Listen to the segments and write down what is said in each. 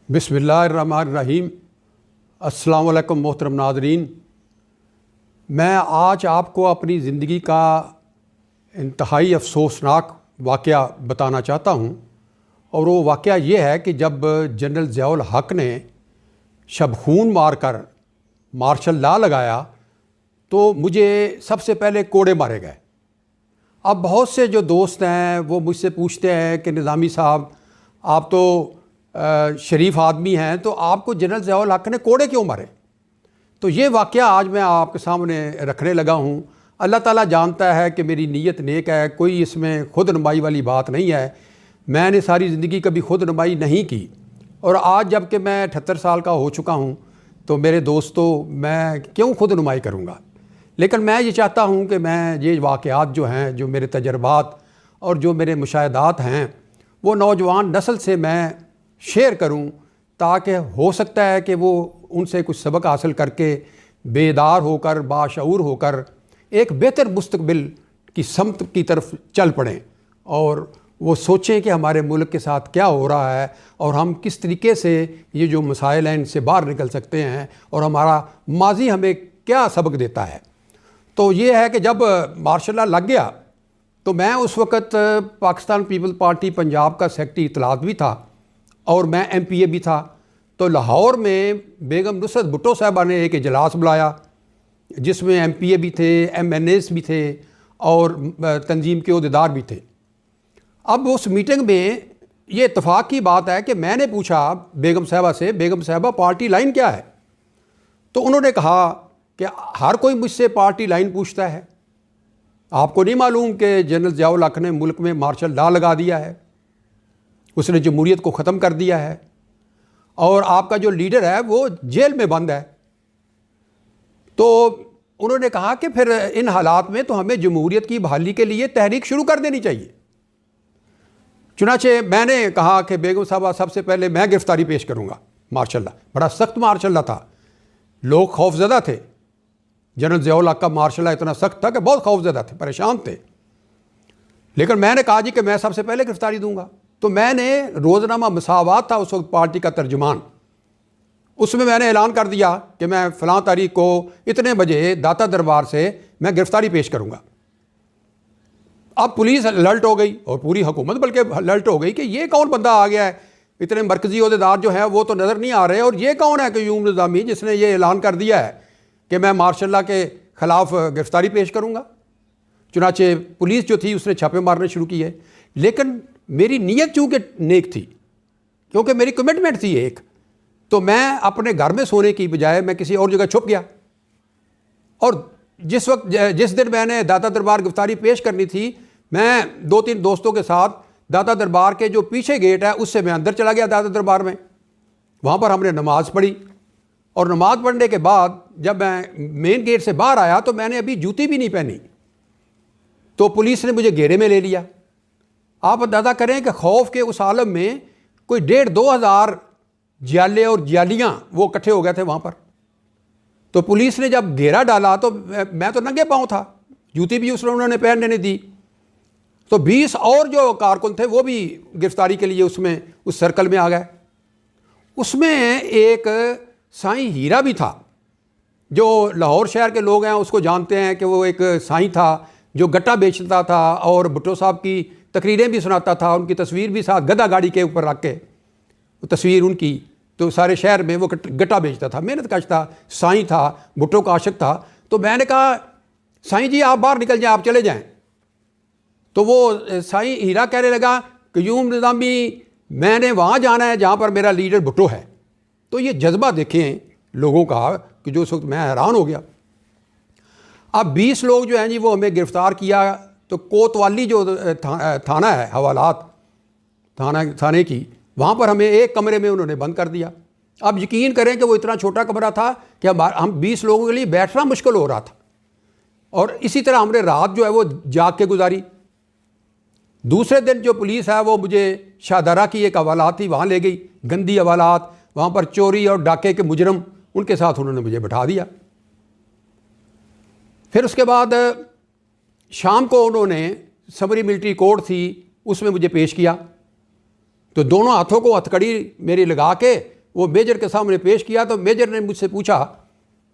بسم اللہ الرحمن الرحیم۔ السلام علیکم محترم ناظرین، میں آج آپ کو اپنی زندگی کا انتہائی افسوسناک واقعہ بتانا چاہتا ہوں، اور وہ واقعہ یہ ہے کہ جب جنرل ضیاء الحق نے شب خون مار کر مارشل لا لگایا تو مجھے سب سے پہلے کوڑے مارے گئے۔ اب بہت سے جو دوست ہیں وہ مجھ سے پوچھتے ہیں کہ نظامی صاحب، آپ تو شریف آدمی ہیں، تو آپ کو جنرل ضیاء الحق نے کوڑے کیوں مارے؟ تو یہ واقعہ آج میں آپ کے سامنے رکھنے لگا ہوں۔ اللہ تعالیٰ جانتا ہے کہ میری نیت نیک ہے، کوئی اس میں خود نمائی والی بات نہیں ہے۔ میں نے ساری زندگی کبھی خود نمائی نہیں کی، اور آج جب کہ میں 78 سال کا ہو چکا ہوں تو میرے دوستوں، میں کیوں خود نمائی کروں گا؟ لیکن میں یہ چاہتا ہوں کہ میں یہ واقعات جو ہیں، جو میرے تجربات اور جو میرے مشاہدات ہیں، وہ نوجوان نسل سے میں شیئر کروں، تاکہ ہو سکتا ہے کہ وہ ان سے کچھ سبق حاصل کر کے بیدار ہو کر، باشعور ہو کر ایک بہتر مستقبل کی سمت کی طرف چل پڑیں، اور وہ سوچیں کہ ہمارے ملک کے ساتھ کیا ہو رہا ہے اور ہم کس طریقے سے یہ جو مسائل ہیں ان سے باہر نکل سکتے ہیں، اور ہمارا ماضی ہمیں کیا سبق دیتا ہے۔ تو یہ ہے کہ جب مارشل لا لگ گیا تو میں اس وقت پاکستان پیپل پارٹی پنجاب کا سیکرٹری اطلاعات بھی تھا، اور میں ایم پی اے بھی تھا۔ تو لاہور میں بیگم نصرت بھٹو صاحبہ نے ایک اجلاس بلایا، جس میں ایم پی اے بھی تھے، ایم این ایز بھی تھے، اور تنظیم کے عہدیدار بھی تھے۔ اب اس میٹنگ میں یہ اتفاق کی بات ہے کہ میں نے پوچھا بیگم صاحبہ سے، بیگم صاحبہ پارٹی لائن کیا ہے؟ تو انہوں نے کہا کہ ہر کوئی مجھ سے پارٹی لائن پوچھتا ہے، آپ کو نہیں معلوم کہ جنرل ضیاء الحق نے ملک میں مارشل لا لگا دیا ہے، اس نے جمہوریت کو ختم کر دیا ہے، اور آپ کا جو لیڈر ہے وہ جیل میں بند ہے۔ تو انہوں نے کہا کہ پھر ان حالات میں تو ہمیں جمہوریت کی بحالی کے لیے تحریک شروع کر دینی چاہیے۔ چنانچہ میں نے کہا کہ بیگم صاحبہ، سب سے پہلے میں گرفتاری پیش کروں گا۔ مارشل لا بڑا سخت مارشل لا تھا، لوگ خوف زدہ تھے۔ جنرل ضیاء الحق کا مارشل لا اتنا سخت تھا کہ بہت خوف زدہ تھے، پریشان تھے۔ لیکن میں نے کہا جی کہ میں سب سے پہلے گرفتاری دوں گا۔ تو میں نے روزنامہ مساوات تھا اس وقت پارٹی کا ترجمان، اس میں نے اعلان کر دیا کہ میں فلاں تاریخ کو اتنے بجے داتا دربار سے میں گرفتاری پیش کروں گا۔ اب پولیس الرٹ ہو گئی، اور پوری حکومت بلکہ الرٹ ہو گئی کہ یہ کون بندہ آ گیا ہے، اتنے مرکزی عہدیدار جو ہیں وہ تو نظر نہیں آ رہے، اور یہ کون ہے قیوم نظامی جس نے یہ اعلان کر دیا ہے کہ میں مارشل لا کے خلاف گرفتاری پیش کروں گا۔ چنانچہ پولیس جو تھی اس نے چھاپے مارنے شروع کیے، لیکن میری نیت چونکہ نیک تھی، کیونکہ میری کمٹمنٹ تھی ایک، تو میں اپنے گھر میں سونے کی بجائے میں کسی اور جگہ چھپ گیا۔ اور جس دن میں نے داتا دربار گرفتاری پیش کرنی تھی، میں 2-3 دوستوں کے ساتھ داتا دربار کے جو پیچھے گیٹ ہے اس سے میں اندر چلا گیا داتا دربار میں۔ وہاں پر ہم نے نماز پڑھی، اور نماز پڑھنے کے بعد جب میں مین گیٹ سے باہر آیا تو میں نے ابھی جوتی بھی نہیں پہنی، تو پولیس نے مجھے گھیرے میں لے لیا۔ آپ اندازہ کریں کہ خوف کے اس عالم میں کوئی 1,500-2 ہزار جیالے اور جیالیاں وہ اکٹھے ہو گئے تھے وہاں پر۔ تو پولیس نے جب گھیرا ڈالا تو میں تو ننگے پاؤں تھا، جوتی بھی انہوں نے پہننے نہیں دی۔ تو 20 اور جو کارکن تھے وہ بھی گرفتاری کے لیے اس سرکل میں آ گئے۔ اس میں ایک سائیں ہیرا بھی تھا، جو لاہور شہر کے لوگ ہیں اس کو جانتے ہیں کہ وہ ایک سائیں تھا جو گٹا بیچتا تھا، اور بھٹو صاحب کی تقریریں بھی سناتا تھا، ان کی تصویر بھی ساتھ گدھا گاڑی کے اوپر رکھ کے تصویر ان کی، تو سارے شہر میں وہ گٹا بیچتا تھا، محنت کش تھا، سائیں تھا، بھٹو کا عاشق تھا۔ تو میں نے کہا سائیں جی آپ باہر نکل جائیں، آپ چلے جائیں۔ تو وہ سائیں ہیرا کہنے لگا قیوم نظامی، میں نے وہاں جانا ہے جہاں پر میرا لیڈر بھٹو ہے۔ تو یہ جذبہ دیکھیں لوگوں کا کہ جو اس وقت میں حیران ہو گیا۔ اب 20 لوگ جو ہیں جی وہ ہمیں گرفتار کیا، تو کوتوالی جو تھانہ ہے، حوالات تھانے کی، وہاں پر ہمیں ایک کمرے میں انہوں نے بند کر دیا۔ اب یقین کریں کہ وہ اتنا چھوٹا کمرہ تھا کہ ہم 20 لوگوں کے لیے بیٹھنا مشکل ہو رہا تھا، اور اسی طرح ہم نے رات جو ہے وہ جاگ کے گزاری۔ دوسرے دن جو پولیس ہے وہ مجھے شاہدرہ کی ایک حوالات تھی وہاں لے گئی، گندی حوالات، وہاں پر چوری اور ڈاکے کے مجرم، ان کے ساتھ انہوں نے مجھے بٹھا دیا۔ پھر اس کے بعد شام کو انہوں نے سمری ملٹری کورٹ تھی اس میں مجھے پیش کیا، تو دونوں ہاتھوں کو ہتھکڑی میری لگا کے وہ میجر کے سامنے پیش کیا تو میجر نے مجھ سے پوچھا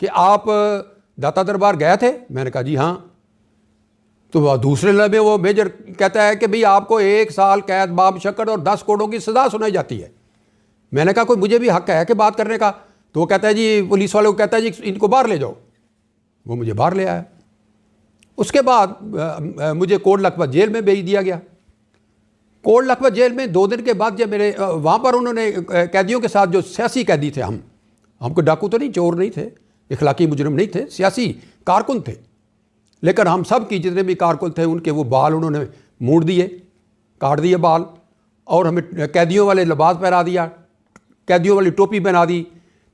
کہ آپ داتا دربار گئے تھے؟ میں نے کہا جی ہاں. تو دوسرے لمحے وہ میجر کہتا ہے کہ بھئی آپ کو 1 سال قید بامشقت اور 10 کروڑوں کی سزا سنائی جاتی ہے. میں نے کہا کوئی مجھے بھی حق ہے کہ بات کرنے کا؟ تو وہ کہتا ہے جی پولیس والے کو کہتا ہے جی ان کو باہر لے جاؤ. وہ مجھے باہر لے آیا. اس کے بعد مجھے کوٹ لکھپت جیل میں بھیج دیا گیا. کوٹ لکھپت جیل میں 2 دن کے بعد جب میرے وہاں پر انہوں نے قیدیوں کے ساتھ جو سیاسی قیدی تھے، ہم کو ڈاکو تو نہیں، چور نہیں تھے، اخلاقی مجرم نہیں تھے، سیاسی کارکن تھے، لیکن ہم سب کی جتنے بھی کارکن تھے ان کے وہ بال انہوں نے موڑ دیے، کاٹ دیے بال، اور ہمیں قیدیوں والے لباس پہنا دیا، قیدیوں والی ٹوپی پہنا دی.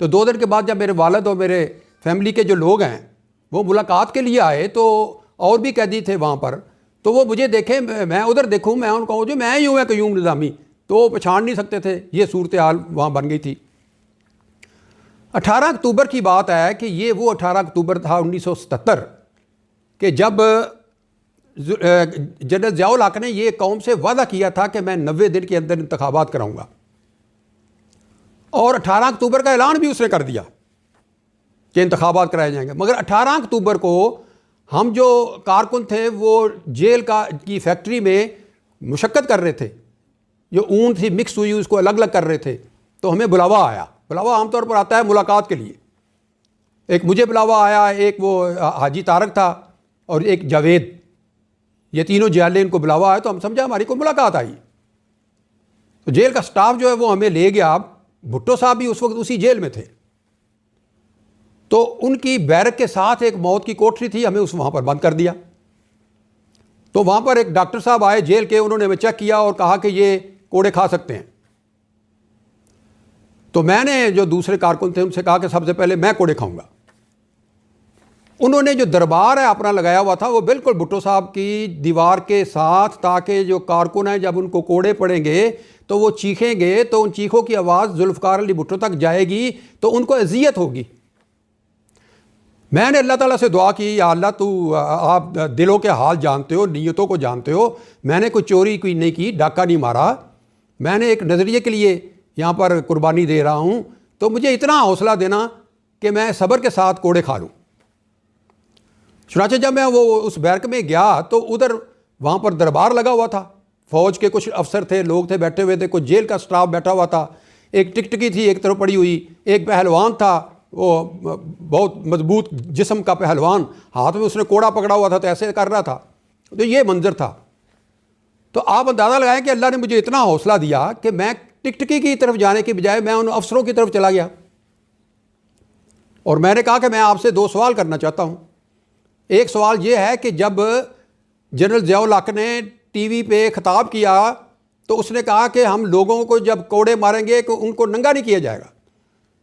تو 2 دن کے بعد جب میرے والد اور میرے فیملی کے جو لوگ ہیں وہ ملاقات کے لیے آئے تو اور بھی قیدی تھے وہاں پر، تو وہ مجھے دیکھیں، میں ادھر دیکھوں، میں ان کو کہوں جو میں ہی ہوں میں قیوم نظامی، تو وہ پہچان نہیں سکتے تھے. یہ صورتحال وہاں بن گئی تھی. 18 اکتوبر کی بات ہے کہ یہ وہ 18 اکتوبر تھا 1977 کہ جب جنرل ضیاء الحق نے یہ قوم سے وعدہ کیا تھا کہ میں 90 دن کے اندر انتخابات کراؤں گا، اور 18 اکتوبر کا اعلان بھی اس نے کر دیا کہ انتخابات کرائے جائیں گے. مگر 18 اکتوبر کو ہم جو کارکن تھے وہ جیل کی فیکٹری میں مشقت کر رہے تھے، جو اون تھی مکس ہوئی اس کو الگ الگ کر رہے تھے. تو ہمیں بلاوا آیا. بلاوا عام طور پر آتا ہے ملاقات کے لیے. ایک مجھے بلاوا آیا، ایک وہ حاجی طارق تھا، اور ایک جاوید. یہ تینوں جیلے ان کو بلاوا آیا تو ہم سمجھا ہماری کو ملاقات آئی. تو جیل کا سٹاف جو ہے وہ ہمیں لے گیا. بھٹو صاحب بھی اس وقت اسی جیل میں تھے. تو ان کی بیرک کے ساتھ ایک موت کی کوٹری تھی، ہمیں وہاں پر بند کر دیا. تو وہاں پر ایک ڈاکٹر صاحب آئے جیل کے، انہوں نے ہمیں چیک کیا اور کہا کہ یہ کوڑے کھا سکتے ہیں. تو میں نے جو دوسرے کارکن تھے ان سے کہا کہ سب سے پہلے میں کوڑے کھاؤں گا. انہوں نے جو دربار ہے اپنا لگایا ہوا تھا وہ بالکل بھٹو صاحب کی دیوار کے ساتھ، تاکہ جو کارکن ہیں جب ان کو کوڑے پڑیں گے تو وہ چیخیں گے تو ان چیخوں کی آواز ذوالفقار علی بھٹو تک جائے گی تو ان کو اذیت ہوگی. میں نے اللہ تعالیٰ سے دعا کی، یا اللہ تو آپ دلوں کے حال جانتے ہو، نیتوں کو جانتے ہو. میں نے کوئی چوری کوئی نہیں کی، ڈاکہ نہیں مارا، میں نے ایک نظریے کے لیے یہاں پر قربانی دے رہا ہوں، تو مجھے اتنا حوصلہ دینا کہ میں صبر کے ساتھ کوڑے کھا لوں. چنانچہ جب میں وہ اس بیرک میں گیا تو ادھر وہاں پر دربار لگا ہوا تھا، فوج کے کچھ افسر تھے، لوگ تھے بیٹھے ہوئے تھے، کچھ جیل کا سٹاف بیٹھا ہوا تھا. ایک ٹکٹکی تھی ایک طرف پڑی ہوئی، ایک پہلوان تھا، وہ بہت مضبوط جسم کا پہلوان، ہاتھ میں اس نے کوڑا پکڑا ہوا تھا تو ایسے کر رہا تھا. تو یہ منظر تھا. تو آپ اندازہ لگائیں کہ اللہ نے مجھے اتنا حوصلہ دیا کہ میں ٹکٹکی کی طرف جانے کی بجائے میں ان افسروں کی طرف چلا گیا، اور میں نے کہا کہ میں آپ سے 2 سوال کرنا چاہتا ہوں. ایک سوال یہ ہے کہ جب جنرل ضیاء الحق نے ٹی وی پہ خطاب کیا تو اس نے کہا کہ ہم لوگوں کو جب کوڑے ماریں گے کہ ان کو ننگا نہیں کیا جائے گا،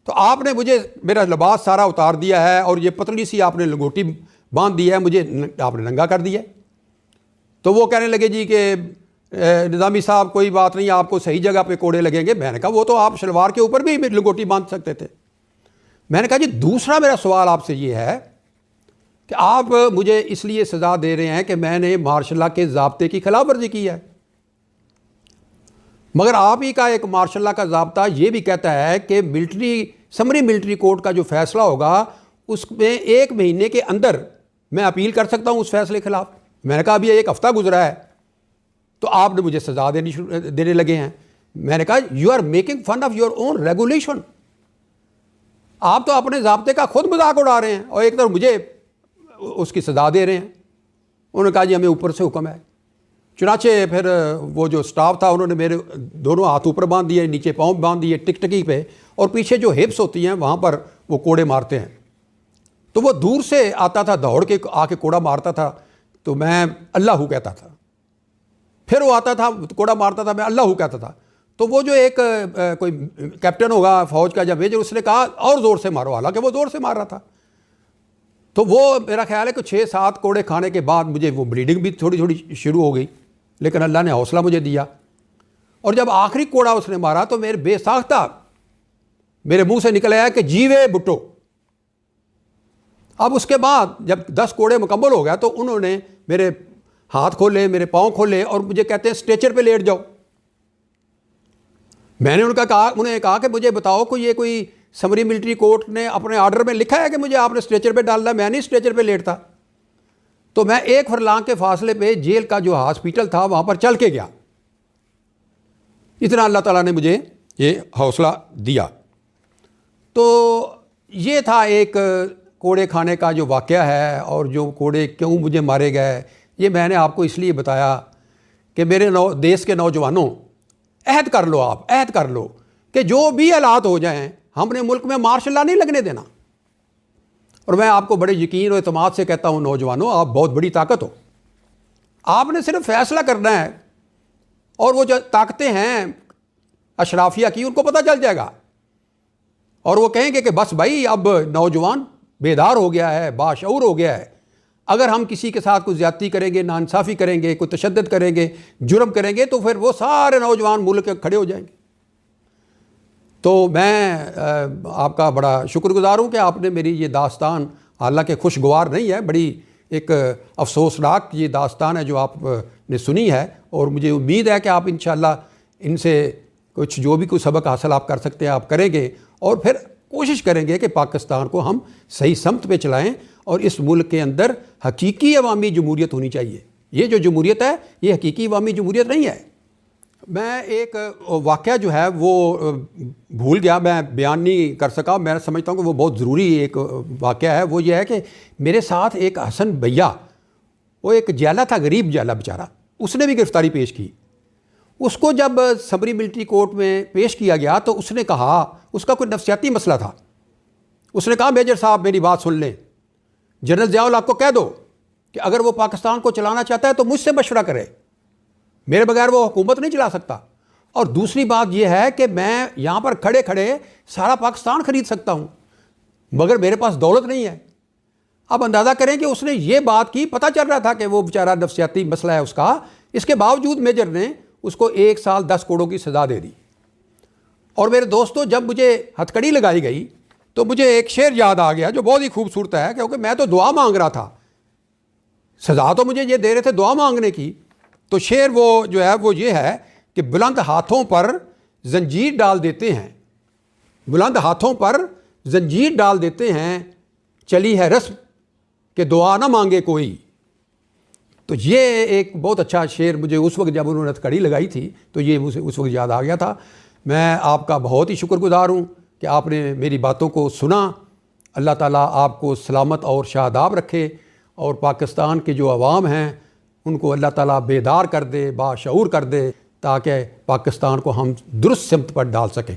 تو آپ نے مجھے میرا لباس سارا اتار دیا ہے اور یہ پتلی سی آپ نے لنگوٹی باندھ دی ہے، مجھے آپ نے ننگا کر دیا ہے. تو وہ کہنے لگے جی کہ نظامی صاحب کوئی بات نہیں، آپ کو صحیح جگہ پہ کوڑے لگیں گے. میں نے کہا وہ تو آپ شلوار کے اوپر بھی لنگوٹی باندھ سکتے تھے. میں نے کہا جی دوسرا میرا سوال آپ سے یہ ہے کہ آپ مجھے اس لیے سزا دے رہے ہیں کہ میں نے مارشل لا کے ضابطے کی خلاف ورزی کی ہے، مگر آپ ہی کا ایک مارشل لا کا ضابطہ یہ بھی کہتا ہے کہ سمری ملٹری کورٹ کا جو فیصلہ ہوگا اس میں 1 مہینے کے اندر میں اپیل کر سکتا ہوں اس فیصلے کے خلاف. میں نے کہا ابھی 1 ہفتہ گزرا ہے تو آپ نے مجھے سزا دینے لگے ہیں. میں نے کہا you are making fun of your own regulation. آپ تو اپنے ضابطے کا خود مذاق اڑا رہے ہیں اور ایک طرف مجھے اس کی سزا دے رہے ہیں. انہوں نے کہا جی ہمیں اوپر سے حکم ہے. چنانچہ پھر وہ جو سٹاف تھا انہوں نے میرے دونوں ہاتھ اوپر باندھ دیے، نیچے پاؤں باندھ دیے ٹکٹکی پہ، اور پیچھے جو ہپس ہوتی ہیں وہاں پر وہ کوڑے مارتے ہیں. تو وہ دور سے آتا تھا، دوڑ کے آ کے کوڑا مارتا تھا تو میں اللہ ہو کہتا تھا. پھر وہ آتا تھا کوڑا مارتا تھا، میں اللہ ہو کہتا تھا. تو وہ جو ایک کوئی کیپٹن ہوگا فوج کا یا میجر، اس نے کہا اور زور سے مارو، حالانکہ وہ زور سے مار رہا تھا. تو وہ میرا خیال ہے کہ 6-7 کوڑے کھانے کے بعد مجھے وہ بلیڈنگ بھی تھوڑی تھوڑی شروع ہو گئی، لیکن اللہ نے حوصلہ مجھے دیا. اور جب آخری کوڑا اس نے مارا تو میرے بے ساختہ میرے منہ سے نکل آیا کہ جیوے بھٹو. اب اس کے بعد جب 10 کوڑے مکمل ہو گیا تو انہوں نے میرے ہاتھ کھولے، میرے پاؤں کھولے اور مجھے کہتے ہیں اسٹریچر پہ لیٹ جاؤ. میں نے انہیں کہا کہ مجھے بتاؤ کوئی سمری ملٹری کورٹ نے اپنے آرڈر میں لکھا ہے کہ مجھے آپ نے اسٹریچر پہ ڈالنا ہے؟ میں نہیں اسٹریچر پہ لیٹتا. تو میں 1 فرلانگ کے فاصلے پہ جیل کا جو ہاسپٹل تھا وہاں پر چل کے گیا. اتنا اللہ تعالیٰ نے مجھے یہ حوصلہ دیا. تو یہ تھا ایک کوڑے کھانے کا جو واقعہ ہے. اور جو کوڑے کیوں مجھے مارے گئے یہ میں نے آپ کو اس لیے بتایا کہ میرے دیس کے نوجوانوں عہد کر لو، آپ عہد کر لو کہ جو بھی حالات ہو جائیں ہم نے ملک میں مارشل لا نہیں لگنے دینا. اور میں آپ کو بڑے یقین اور اعتماد سے کہتا ہوں نوجوانوں، آپ بہت بڑی طاقت ہو. آپ نے صرف فیصلہ کرنا ہے اور وہ جو طاقتیں ہیں اشرافیہ کی ان کو پتہ چل جائے گا اور وہ کہیں گے کہ بس بھائی اب نوجوان بیدار ہو گیا ہے، باشعور ہو گیا ہے. اگر ہم کسی کے ساتھ کوئی زیادتی کریں گے، ناانصافی کریں گے، کوئی تشدد کریں گے، جرم کریں گے تو پھر وہ سارے نوجوان ملک کے کھڑے ہو جائیں گے. تو میں آپ کا بڑا شکر گزار ہوں کہ آپ نے میری یہ داستان، حالانکہ خوشگوار نہیں ہے، بڑی ایک افسوسناک یہ داستان ہے جو آپ نے سنی ہے. اور مجھے امید ہے کہ آپ انشاءاللہ ان سے کچھ جو بھی کوئی سبق حاصل آپ کر سکتے ہیں آپ کریں گے اور پھر کوشش کریں گے کہ پاکستان کو ہم صحیح سمت پہ چلائیں اور اس ملک کے اندر حقیقی عوامی جمہوریت ہونی چاہیے. یہ جو جمہوریت ہے یہ حقیقی عوامی جمہوریت نہیں ہے. میں ایک واقعہ جو ہے وہ بھول گیا، میں بیان نہیں کر سکا. میں سمجھتا ہوں کہ وہ بہت ضروری ایک واقعہ ہے. وہ یہ ہے کہ میرے ساتھ ایک حسن بھیا، وہ ایک جیلا تھا، غریب جیلا بیچارہ، اس نے بھی گرفتاری پیش کی. اس کو جب سبری ملٹری کورٹ میں پیش کیا گیا تو اس نے کہا، اس کا کوئی نفسیاتی مسئلہ تھا. اس نے کہا میجر صاحب میری بات سن لیں، جنرل ضیاء الحق کو کہہ دو کہ اگر وہ پاکستان کو چلانا چاہتا ہے تو مجھ سے مشورہ کرے، میرے بغیر وہ حکومت نہیں چلا سکتا. اور دوسری بات یہ ہے کہ میں یہاں پر کھڑے کھڑے سارا پاکستان خرید سکتا ہوں مگر میرے پاس دولت نہیں ہے. اب اندازہ کریں کہ اس نے یہ بات کی، پتہ چل رہا تھا کہ وہ بیچارہ نفسیاتی مسئلہ ہے اس کا، اس کے باوجود میجر نے اس کو 1 سال 10 کروڑوں کی سزا دے دی. اور میرے دوستو جب مجھے ہتھ کڑی لگائی گئی تو مجھے ایک شعر یاد آ گیا جو بہت ہی خوبصورت ہے، کیونکہ میں تو دعا مانگ رہا تھا، سزا تو مجھے یہ دے رہے تھے دعا مانگنے کی. تو شعر وہ جو ہے وہ یہ ہے کہ بلند ہاتھوں پر زنجیر ڈال دیتے ہیں، بلند ہاتھوں پر زنجیر ڈال دیتے ہیں، چلی ہے رسم کہ دعا نہ مانگے کوئی. تو یہ ایک بہت اچھا شعر مجھے اس وقت جب انہوں نے کڑی لگائی تھی تو یہ اس وقت یاد آ گیا تھا. میں آپ کا بہت ہی شکر گزار ہوں کہ آپ نے میری باتوں کو سنا. اللہ تعالیٰ آپ کو سلامت اور شاداب رکھے اور پاکستان کے جو عوام ہیں ان کو اللہ تعالیٰ بیدار کر دے، باشعور کر دے، تاکہ پاکستان کو ہم درست سمت پر ڈال سکیں.